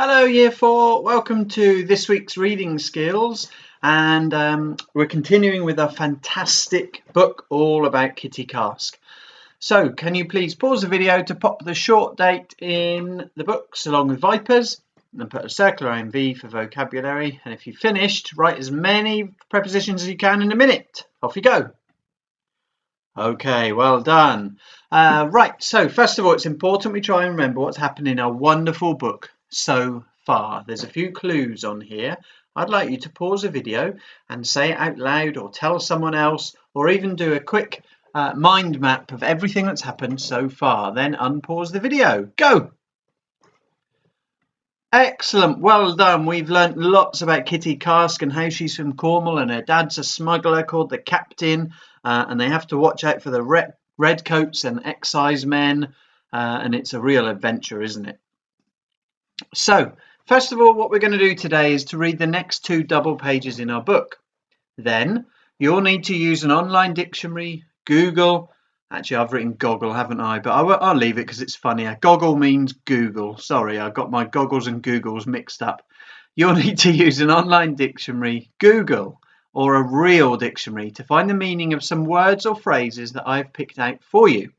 Hello Year 4, welcome to this week's reading skills, and we're continuing with our fantastic book all about Kitty Karsk. So can you please pause the video to pop the short date in the books along with Vipers and put a circle around V for vocabulary, and if you've finished, write as many prepositions as you can in a minute. Off you go. Okay, well done. Right, so first of all, it's important we try and remember what's happened in our wonderful book so far. There's a few clues on here. I'd like you to pause the video and say it out loud, or tell someone else, or even do a quick mind map of everything that's happened so far. Then unpause the video. Go! Excellent, well done. We've learnt lots about Kitty Karsk and how she's from Cornwall and her dad's a smuggler called the Captain, and they have to watch out for the redcoats and excise men, and it's a real adventure, isn't it? So first of all, what we're going to do today is to read the next two double pages in our book. Then you'll need to use an online dictionary, Google. Actually, I've written goggle, haven't I? But I'll leave it because it's funnier. Goggle means Google. Sorry, I got my goggles and Googles mixed up. You'll need to use an online dictionary, Google, or a real dictionary to find the meaning of some words or phrases that I've picked out for you.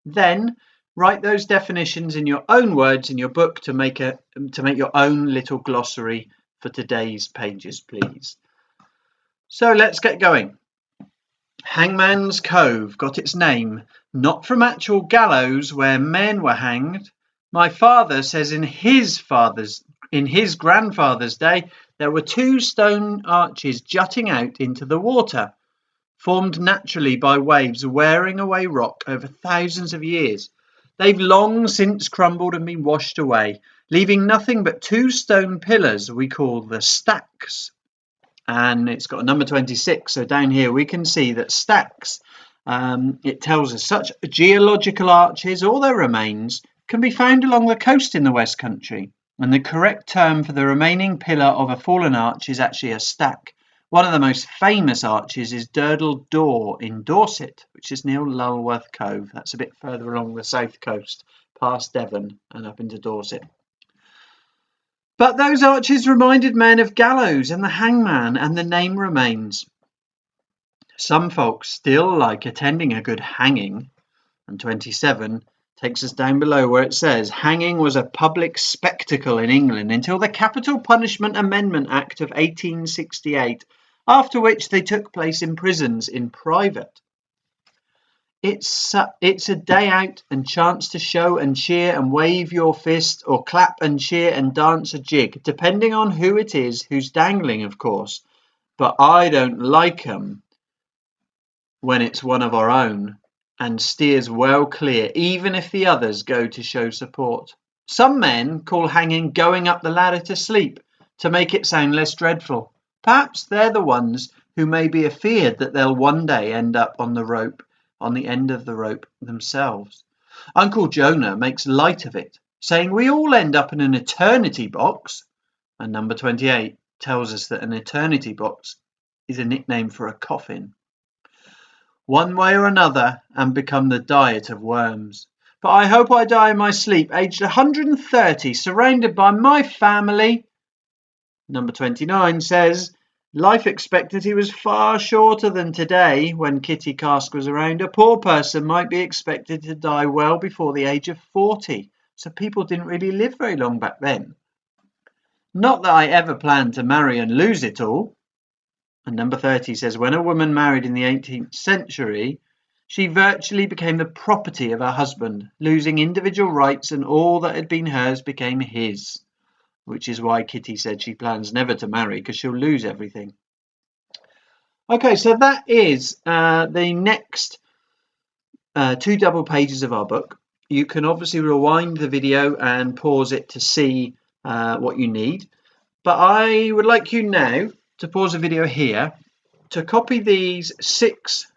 Then write those definitions in your own words in your book to make your own little glossary for today's pages, please. So let's get going. Hangman's Cove got its name not from actual gallows where men were hanged. My father says in his grandfather's day there were two stone arches jutting out into the water, formed naturally by waves wearing away rock over thousands of years. They've long since crumbled and been washed away, leaving nothing but two stone pillars we call the stacks. And it's got a number 26, so down here we can see that stacks, it tells us such geological arches or their remains can be found along the coast in the West Country, and the correct term for the remaining pillar of a fallen arch is actually a stack. One of the most famous arches is Durdle Door in Dorset, which is near Lulworth Cove. That's a bit further along the south coast, past Devon and up into Dorset. But those arches reminded men of gallows and the hangman, and the name remains. Some folks still like attending a good hanging, and 27 takes us down below where it says hanging was a public spectacle in England until the Capital Punishment Amendment Act of 1868, after which they took place in prisons in private. It's a day out and chance to show and cheer and wave your fist, or clap and cheer and dance a jig, depending on who it is who's dangling, of course. But I don't like 'em when it's one of our own and steers well clear, even if the others go to show support. Some men call hanging going up the ladder to sleep, to make it sound less dreadful. Perhaps they're the ones who may be afeared that they'll one day end up on the end of the rope themselves. Uncle Jonah makes light of it, saying we all end up in an eternity box, and number 28 tells us that an eternity box is a nickname for a coffin. One way or another, and become the diet of worms. But I hope I die in my sleep, aged 130, surrounded by my family. Number 29 says life expectancy was far shorter than today. When Kitty Karsk was around, a poor person might be expected to die well before the age of 40. So people didn't really live very long back then. Not that I ever planned to marry and lose it all. And number 30 says when a woman married in the 18th century, she virtually became the property of her husband, losing individual rights, and all that had been hers became his. Which is why Kitty said she plans never to marry, because she'll lose everything. Okay, so that is the next two double pages of our book. You can obviously rewind the video and pause it to see what you need. But I would like you now to pause the video here to copy these 6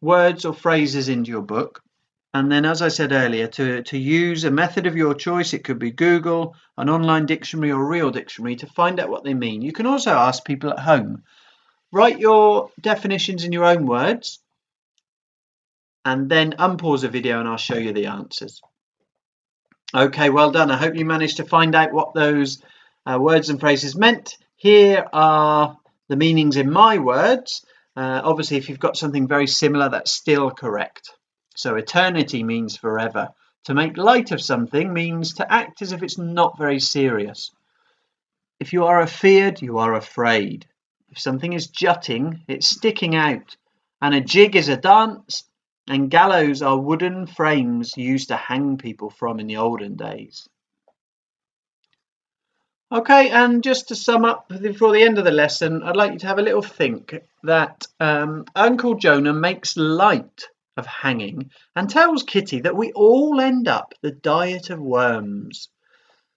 words or phrases into your book. And then, as I said earlier, to use a method of your choice. It could be Google, an online dictionary, or real dictionary to find out what they mean. You can also ask people at home. Write your definitions in your own words and then unpause the video and I'll show you the answers. Okay, well done. I hope you managed to find out what those words and phrases meant. Here are the meanings in my words. Obviously, if you've got something very similar, that's still correct. So eternity means forever. To make light of something means to act as if it's not very serious. If you are afeared, you are afraid. If something is jutting, it's sticking out. And a jig is a dance, and gallows are wooden frames used to hang people from in the olden days. Okay, and just to sum up before the end of the lesson, I'd like you to have a little think that Uncle Jonah makes light of hanging and tells Kitty that we all end up the diet of worms.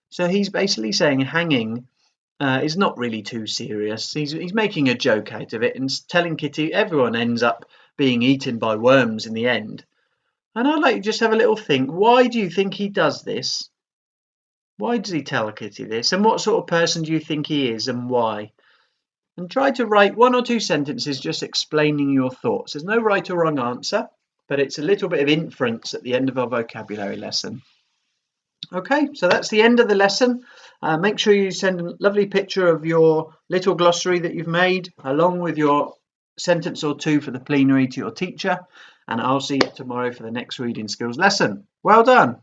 So he's basically saying hanging is not really too serious. He's making a joke out of it and telling Kitty everyone ends up being eaten by worms in the end. And I'd like you to just have a little think. Why do you think he does this? Why does he tell Kitty this? And what sort of person do you think he is and why? And try to write 1 or 2 sentences just explaining your thoughts. There's no right or wrong answer, but it's a little bit of inference at the end of our vocabulary lesson. Okay, so that's the end of the lesson. Make sure you send a lovely picture of your little glossary that you've made along with your sentence or 2 for the plenary to your teacher. And I'll see you tomorrow for the next reading skills lesson. Well done.